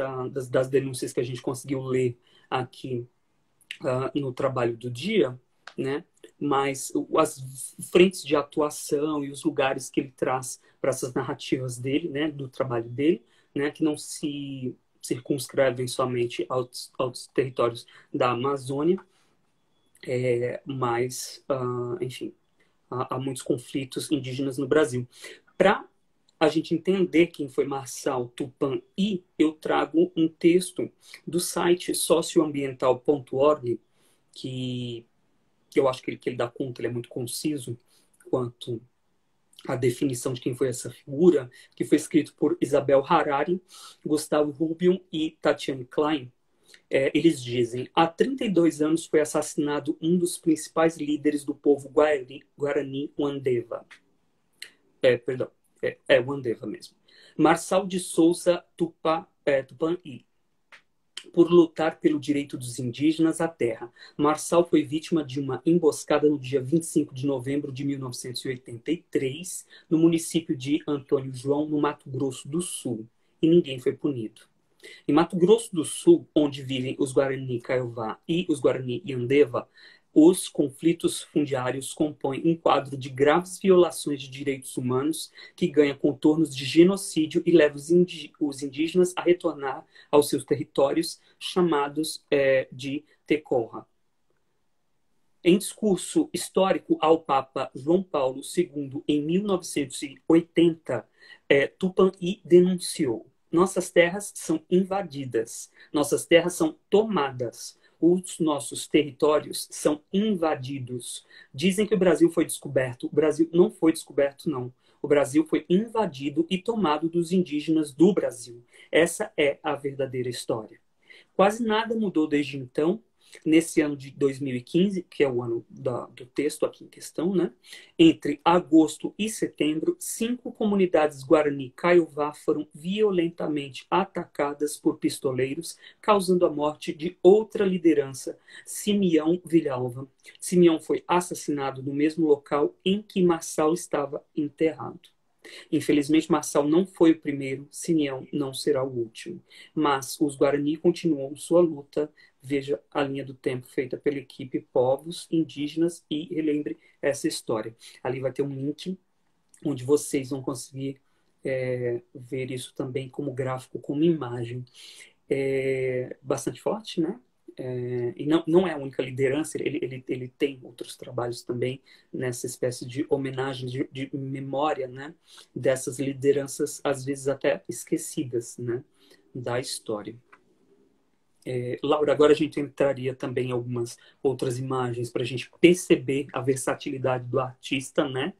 denúncias que a gente conseguiu ler aqui no trabalho do dia, né? Mas as frentes de atuação e os lugares que ele traz para essas narrativas dele, né? Do trabalho dele, né? Que não se circunscrevem somente aos territórios da Amazônia, mas, enfim, há muitos conflitos indígenas no Brasil. Para a gente entender quem foi Marçal Tupã, eu trago um texto do site socioambiental.org, que eu acho que ele dá conta, ele é muito conciso quanto à definição de quem foi essa figura, que foi escrito por Isabel Harari, Gustavo Rubio e Tatiane Klein. Eles dizem: há 32 anos foi assassinado um dos principais líderes do povo Guarani Wandeva. Perdão, Wandeva mesmo. Marçal de Souza Tupã-I, por lutar pelo direito dos indígenas à terra. Marçal foi vítima de uma emboscada no dia 25 de novembro de 1983, no município de Antônio João, no Mato Grosso do Sul, e ninguém foi punido. Em Mato Grosso do Sul, onde vivem os Guarani Kaiowá e os Guarani Yandeva, os conflitos fundiários compõem um quadro de graves violações de direitos humanos que ganha contornos de genocídio e leva os indígenas a retornar aos seus territórios, chamados de Tecorra. Em discurso histórico ao Papa João Paulo II, em 1980, Tupã-I denunciou: nossas terras são invadidas, nossas terras são tomadas, os nossos territórios são invadidos. Dizem que o Brasil foi descoberto. O Brasil não foi descoberto, não. O Brasil foi invadido e tomado dos indígenas do Brasil. Essa é a verdadeira história. Quase nada mudou desde então. Nesse ano de 2015, que é o ano do texto aqui em questão, né? Entre agosto e setembro, 5 comunidades Guarani Kaiowá foram violentamente atacadas por pistoleiros, causando a morte de outra liderança, Simeão Vilhalva. Simeão foi assassinado no mesmo local em que Marçal estava enterrado. Infelizmente, Marçal não foi o primeiro, Simeão não será o último. Mas os Guarani continuam sua luta. Veja a linha do tempo feita pela equipe Povos Indígenas e relembre essa história. Ali vai ter um link onde vocês vão conseguir ver isso também como gráfico, como imagem. Bastante forte, né? E não é a única liderança, ele tem outros trabalhos também nessa espécie de homenagem, de memória, né? Dessas lideranças, às vezes até esquecidas, né? Da história. Laura, agora a gente entraria também em algumas outras imagens para a gente perceber a versatilidade do artista, né?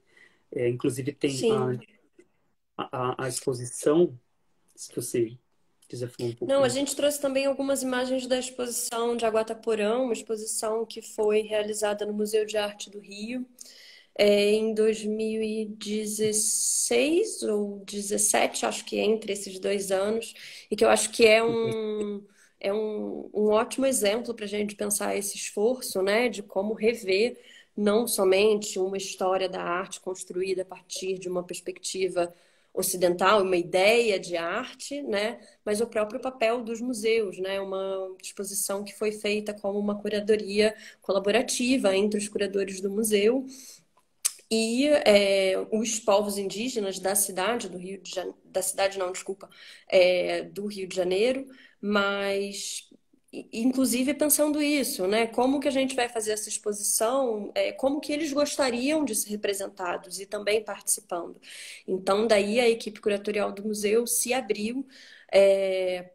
Inclusive tem Sim. a exposição, se você quiser falar um Não, a pouco. gente trouxe também algumas imagens da exposição de Aguataporã, uma exposição que foi realizada no Museu de Arte do Rio, em 2016 ou 17, acho que entre esses 2 anos, e que eu acho que é um ótimo exemplo para a gente pensar esse esforço, né, de como rever não somente uma história da arte construída a partir de uma perspectiva ocidental, uma ideia de arte, né, mas o próprio papel dos museus, né, uma exposição que foi feita como uma curadoria colaborativa entre os curadores do museu E os povos indígenas da cidade do Rio de Janeiro, da cidade não, desculpa, do Rio de Janeiro, mas inclusive pensando isso, né? Como que a gente vai fazer essa exposição, como que eles gostariam de ser representados e também participando. Então, daí a equipe curatorial do museu se abriu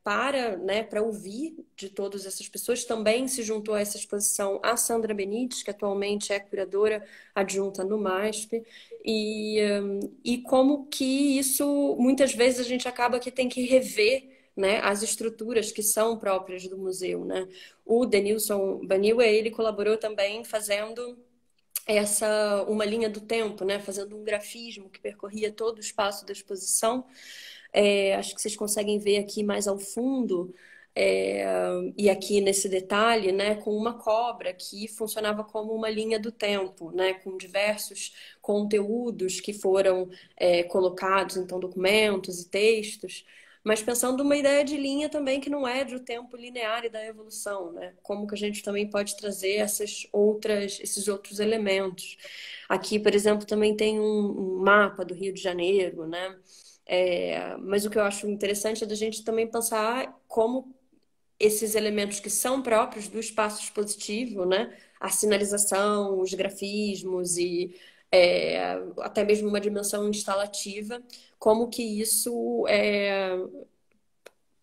para, né, para ouvir de todas essas pessoas. Também se juntou a essa exposição a Sandra Benites, que atualmente é curadora adjunta no MASP, e como que isso, muitas vezes, a gente acaba que tem que rever, né, as estruturas que são próprias do museu, né? O Denilson Baniwa, ele colaborou também fazendo uma linha do tempo, né? Fazendo um grafismo que percorria todo o espaço da exposição. Acho que vocês conseguem ver aqui mais ao fundo, é, e aqui nesse detalhe, né, com uma cobra que funcionava como uma linha do tempo, né, com diversos conteúdos que foram colocados, então documentos e textos, mas pensando numa ideia de linha também que não é do tempo linear e da evolução, né? Como que a gente também pode trazer esses outros elementos. Aqui, por exemplo, também tem um mapa do Rio de Janeiro, né? Mas o que eu acho interessante é da gente também pensar como esses elementos que são próprios do espaço expositivo, né? A sinalização, os grafismos e até mesmo uma dimensão instalativa, como que isso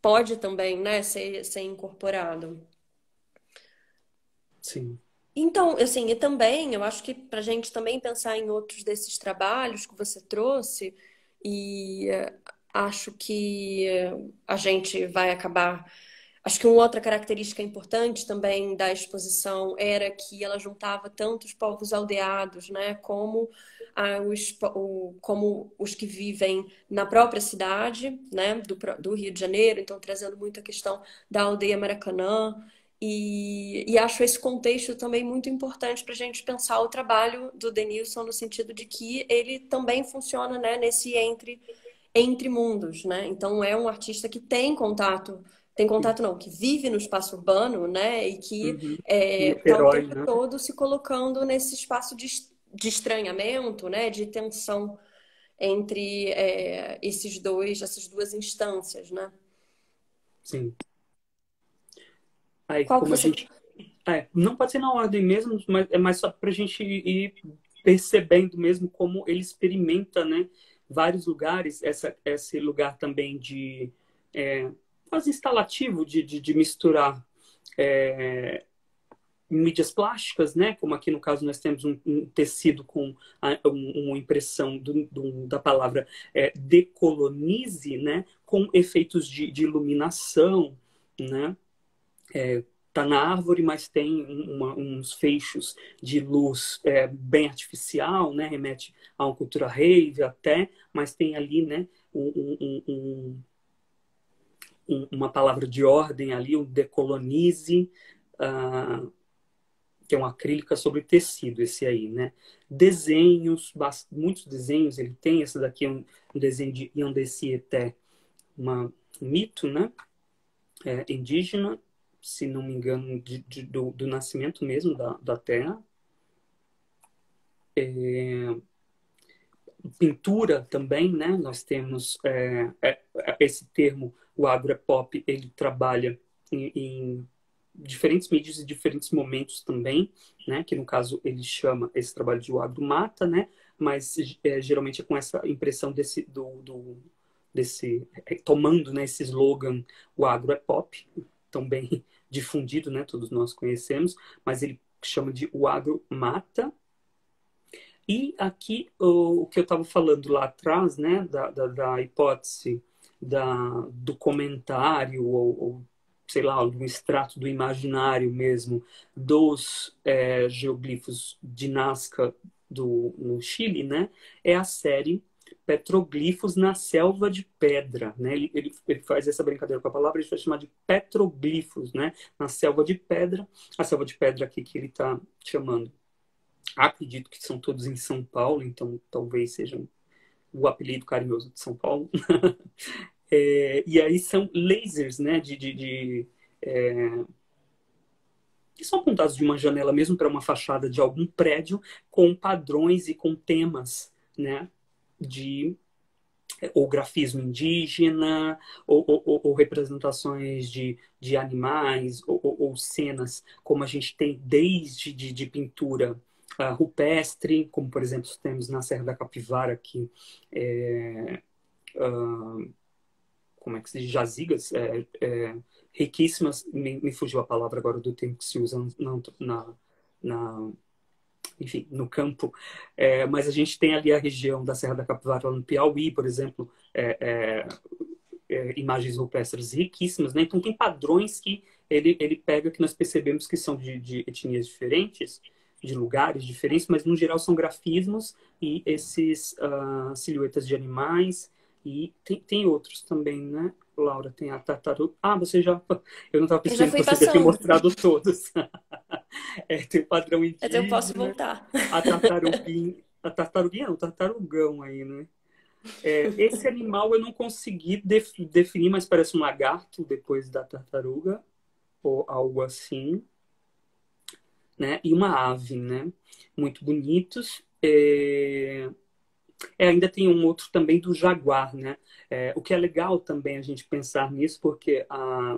pode também, né, ser incorporado. Sim. Então, assim, e também, eu acho que para a gente também pensar em outros desses trabalhos que você trouxe, e acho que a gente vai acabar. Acho que uma outra característica importante também da exposição era que ela juntava tanto os povos aldeados, né, como como os que vivem na própria cidade, né, do Rio de Janeiro, então trazendo muito a questão da aldeia Maracanã. E acho esse contexto também muito importante para a gente pensar o trabalho do Denilson no sentido de que ele também funciona, né, nesse entre mundos, né? Então é um artista que tem contato não, que vive no espaço urbano, né? E que Uhum. está o Niterói, tempo né? todo se colocando nesse espaço de estranhamento, né? De tensão entre essas duas instâncias, né? Sim. Aí, Qual que como a você... gente. Não pode ser na ordem mesmo, mas é mais só para a gente ir percebendo mesmo como ele experimenta, né? Vários lugares, esse lugar também de. Quase instalativo de misturar. é, Mídias plásticas, né? Como aqui no caso nós temos um tecido com uma impressão da palavra decolonize, né? Com efeitos de iluminação, né? Tá na árvore, mas tem uns feixos de luz bem artificial, né? Remete a uma cultura rave até, mas tem ali, né? Uma palavra de ordem ali, o decolonize, uh, que é uma acrílica sobre tecido, esse aí, né? Desenhos, muitos desenhos, ele tem, esse daqui é um desenho de Yandesieté, um mito, né? Indígena, se não me engano, do nascimento mesmo da Terra. Pintura também, né? Nós temos esse termo, o agropop, ele trabalha em diferentes mídias e diferentes momentos também, né? Que no caso ele chama esse trabalho de o agromata, né? Mas geralmente é com essa impressão tomando, né, esse slogan, o agro é pop, tão bem difundido, né? Todos nós conhecemos, mas ele chama de o agro mata. E aqui o que eu estava falando lá atrás, né, da hipótese do comentário ou sei lá, do extrato do imaginário mesmo dos geoglifos de Nazca no Chile, né, é a série Petroglifos na Selva de Pedra, né? Ele faz essa brincadeira com a palavra, ele vai chamar de petroglifos, né, na Selva de Pedra, a Selva de Pedra aqui que ele está chamando. Acredito que são todos em São Paulo, então talvez sejam o apelido carinhoso de São Paulo. E aí são lasers, né, que são apontados de uma janela mesmo para uma fachada de algum prédio, com padrões e com temas, né, de ou grafismo indígena, ou representações de animais, ou cenas, como a gente tem desde de pintura rupestre, como por exemplo temos na Serra da Capivara, que como é que se diz, jazigas riquíssimas, me fugiu a palavra agora do termo que se usa na enfim, no campo, mas a gente tem ali a região da Serra da Capivara, lá no Piauí, por exemplo, imagens rupestres riquíssimas, né? Então tem padrões que ele pega que nós percebemos que são de etnias diferentes, de lugares diferentes, mas no geral são grafismos e esses silhuetas de animais, e tem outros também, né? Laura, tem a tartaruga. Ah, você já... Eu não estava Eu já percebendo fui que você já tinha passando, mostrado todos. Tem o padrão mas eu posso indígena, voltar. a tartaruguinha, não, o tartarugão aí, né? Esse animal eu não consegui definir, mas parece um lagarto depois da tartaruga, ou algo assim, né? E uma ave, né? Muito bonitos. Ainda tem um outro também do jaguar, né? O que é legal também a gente pensar nisso, porque a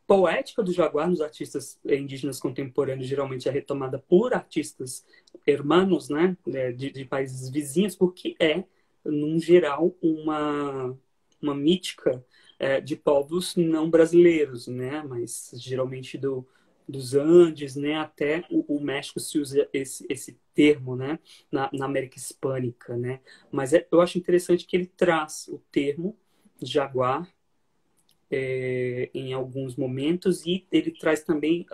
poética do jaguar nos artistas indígenas contemporâneos geralmente é retomada por artistas hermanos, né, de países vizinhos, porque num geral, uma mítica de povos não brasileiros, né, mas geralmente dos Andes, né, até o México se usa esse termo, né, na América Hispânica, né, mas eu acho interessante que ele traz o termo jaguar em alguns momentos, e ele traz também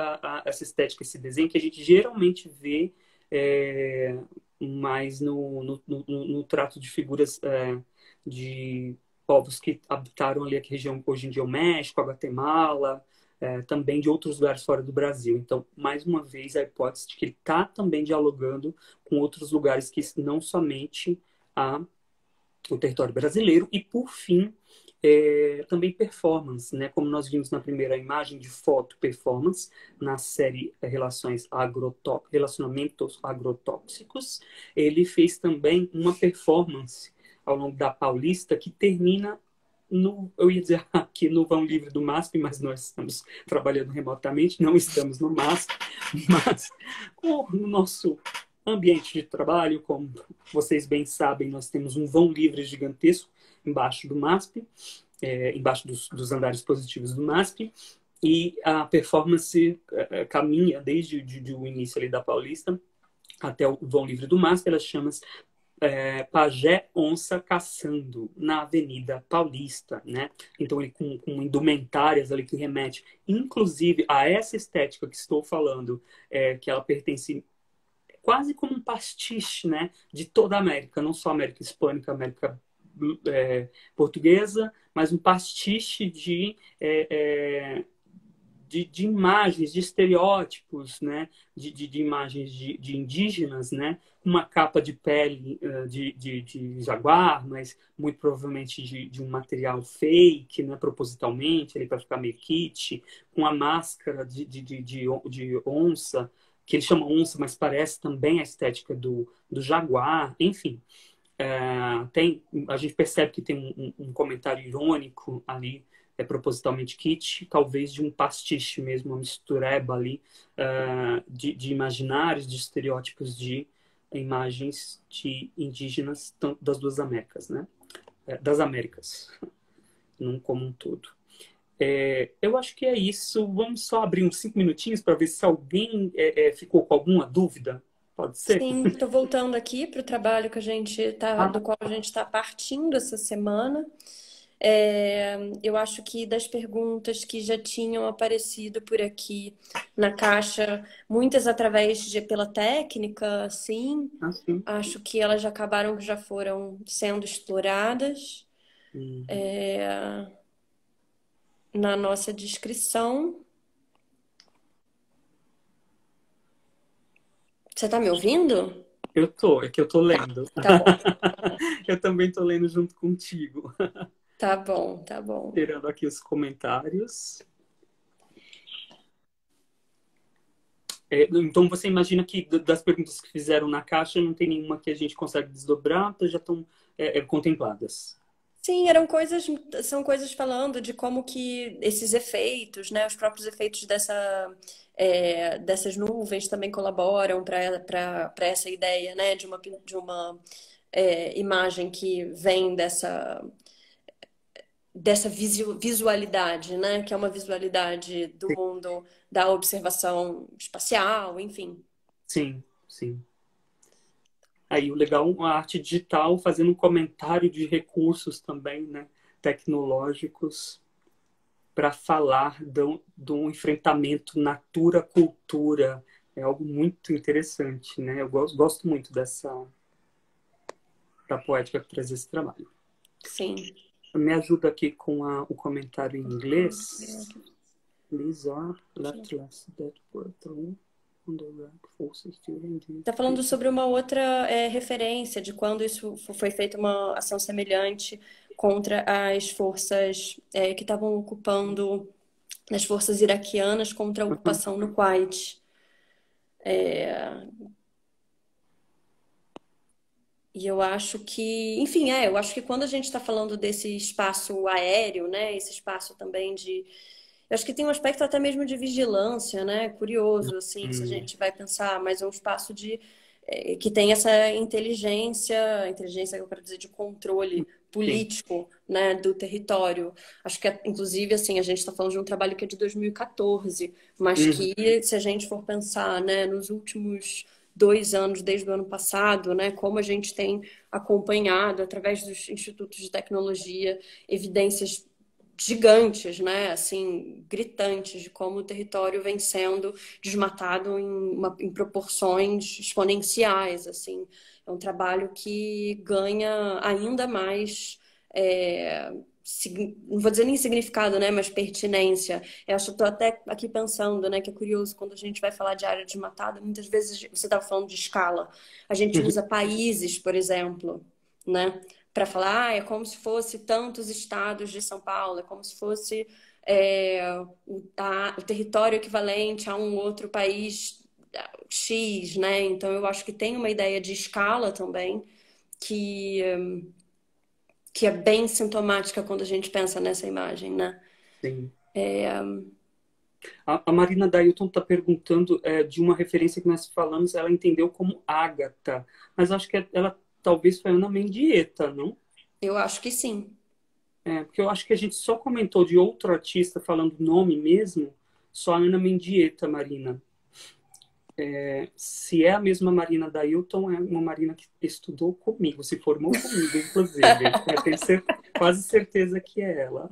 essa estética, esse desenho que a gente geralmente vê mais no trato de figuras de povos que habitaram ali a região, hoje em dia o México, a Guatemala, também de outros lugares fora do Brasil. Então, mais uma vez, a hipótese de que ele está também dialogando com outros lugares que não somente o território brasileiro. E, por fim, também performance, né? Como nós vimos na primeira imagem de foto, performance, na série Relacionamentos Agrotóxicos, ele fez também uma performance ao longo da Paulista que termina eu ia dizer aqui no Vão Livre do MASP, mas nós estamos trabalhando remotamente, não estamos no MASP, mas no nosso ambiente de trabalho, como vocês bem sabem, nós temos um vão livre gigantesco embaixo do MASP, embaixo dos andares positivos do MASP, e a performance caminha desde o início ali da Paulista até o vão livre do MASP. Ela chama-se Pajé Onça Caçando, na Avenida Paulista, né? Então ele com indumentárias ali que remete, inclusive, a essa estética que estou falando, que ela pertence quase como um pastiche, né, de toda a América, não só a América Hispânica, a América portuguesa, mas um pastiche de imagens, de estereótipos, né, de imagens de indígenas, né, uma capa de pele de jaguar, mas muito provavelmente de um material fake, né, propositalmente, para ficar meio kit, com a máscara de onça, que ele chama onça, mas parece também a estética do jaguar, enfim. A gente percebe que tem um comentário irônico ali, propositalmente kitsch, talvez de um pastiche mesmo, uma mistureba ali de imaginários, de estereótipos de imagens de indígenas das duas Américas, né? Das Américas, num como um todo. Eu acho que é isso. Vamos só abrir uns 5 minutinhos para ver se alguém ficou com alguma dúvida. Pode ser? Sim, estou voltando aqui para o trabalho Ah, do qual a gente está partindo essa semana. Eu acho que das perguntas que já tinham aparecido por aqui na caixa, muitas pela técnica, sim. assim. Acho que elas já acabaram, já foram sendo exploradas Uhum. na nossa descrição. Você está me ouvindo? É que eu tô Tá, lendo. tá bom. Eu também tô lendo junto contigo, Tá bom, tá bom. tirando aqui os comentários. Então você imagina que das perguntas que fizeram na caixa não tem nenhuma que a gente consegue desdobrar, já estão contempladas. Sim, são coisas falando de como que esses efeitos, né, os próprios efeitos dessas nuvens também colaboram para essa ideia, né, de uma imagem que vem dessa visualidade, né, que é uma visualidade do mundo da observação espacial, enfim. Sim, sim. Aí o legal, a arte digital fazendo um comentário de recursos também, né, tecnológicos para falar do enfrentamento natura-cultura. É algo muito interessante, né? Eu gosto muito da poética que traz esse trabalho. Sim. Me ajuda aqui com o comentário em inglês. These are left that were thrown on the right forces during the... Está falando sobre uma outra referência de quando isso foi feita uma ação semelhante contra as forças que estavam ocupando, as forças iraquianas contra a ocupação no Kuwait. E eu acho que, enfim, eu acho que quando a gente está falando desse espaço aéreo, né, esse espaço também eu acho que tem um aspecto até mesmo de vigilância, né, curioso, assim, se a gente vai pensar, mas é um espaço que tem essa inteligência que eu quero dizer de controle Sim. político, né, do território. Acho que, inclusive, assim, a gente está falando de um trabalho que é de 2014, mas que, se a gente for pensar, né, nos últimos 2 anos, desde o ano passado, né, como a gente tem acompanhado, através dos institutos de tecnologia, evidências gigantes, né, assim, gritantes de como o território vem sendo desmatado em proporções exponenciais, assim. É um trabalho que ganha ainda mais, não vou dizer nem significado, né, mas pertinência. Eu acho que estou até aqui pensando, né, que é curioso, quando a gente vai falar de área desmatada, muitas vezes você estava falando de escala. A gente usa países, por exemplo, né? Para falar, é como se fosse tantos estados de São Paulo, é como se fosse o território equivalente a um outro país X, né? Então eu acho que tem uma ideia de escala também que, que é bem sintomática quando a gente pensa nessa imagem, né? Sim. A Marina Dailton está perguntando de uma referência que nós falamos, ela entendeu como Ágata, mas acho que ela talvez foi Ana Mendieta, não? Eu acho que sim. Porque eu acho que a gente só comentou de outro artista falando nome mesmo, só a Ana Mendieta, Marina. Se é a mesma Marina Dailton, é uma Marina que estudou comigo, se formou comigo, inclusive. Eu tenho quase certeza que é ela.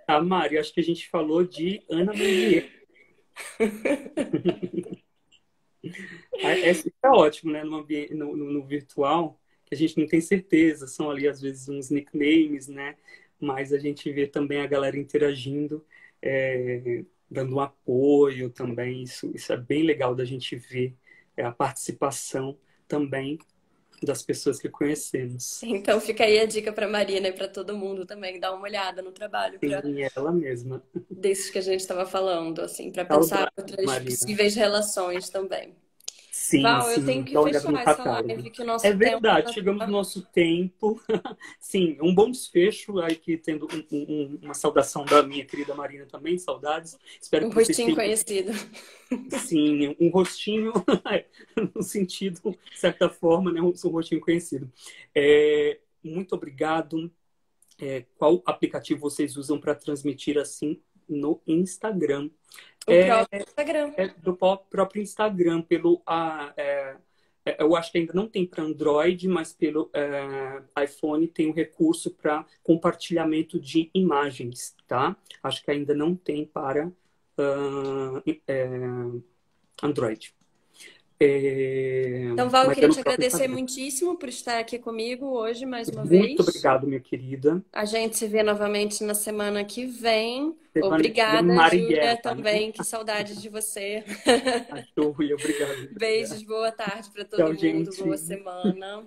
A Mari, acho que a gente falou de Ana Mendieta. Essa é ótimo, né? No virtual, que a gente não tem certeza, são ali às vezes uns nicknames, né? Mas a gente vê também a galera interagindo, dando um apoio também. Isso é bem legal da gente ver a participação também das pessoas que conhecemos. Então fica aí a dica para Marina e para todo mundo também dar uma olhada no trabalho Sim, ela mesma. desses que a gente estava falando, assim, para pensar Saudade, em outras Marina. possíveis relações também. Sim, Val, eu sim, tenho que dá uma olhada no fechar essa catálogo. live, que o É nosso tempo verdade, já chegamos no tá. nosso tempo. Sim, um bom desfecho, aqui tendo uma saudação da minha querida Marina também, saudades. Espero Um que vocês rostinho tenham, conhecido. sim, um rostinho, no sentido, de certa forma, né, um rostinho conhecido. Muito obrigado. Qual aplicativo vocês usam para transmitir assim no Instagram? O próprio Instagram. Do próprio Instagram, eu acho que ainda não tem para Android, mas pelo iPhone tem um recurso para compartilhamento de imagens, tá? Acho que ainda não tem para Android. Então, Val, eu Mas é queria no te próprio agradecer Instagram. muitíssimo por estar aqui comigo hoje, mais uma Muito vez. obrigado, minha querida. A gente se vê novamente na semana que vem. Semana que vem, Obrigada, Júlia, Marighella, né? também. Que saudade de você. Achou, e obrigado, Júlia. Beijos, boa tarde para todo Tchau, mundo, boa gente. semana.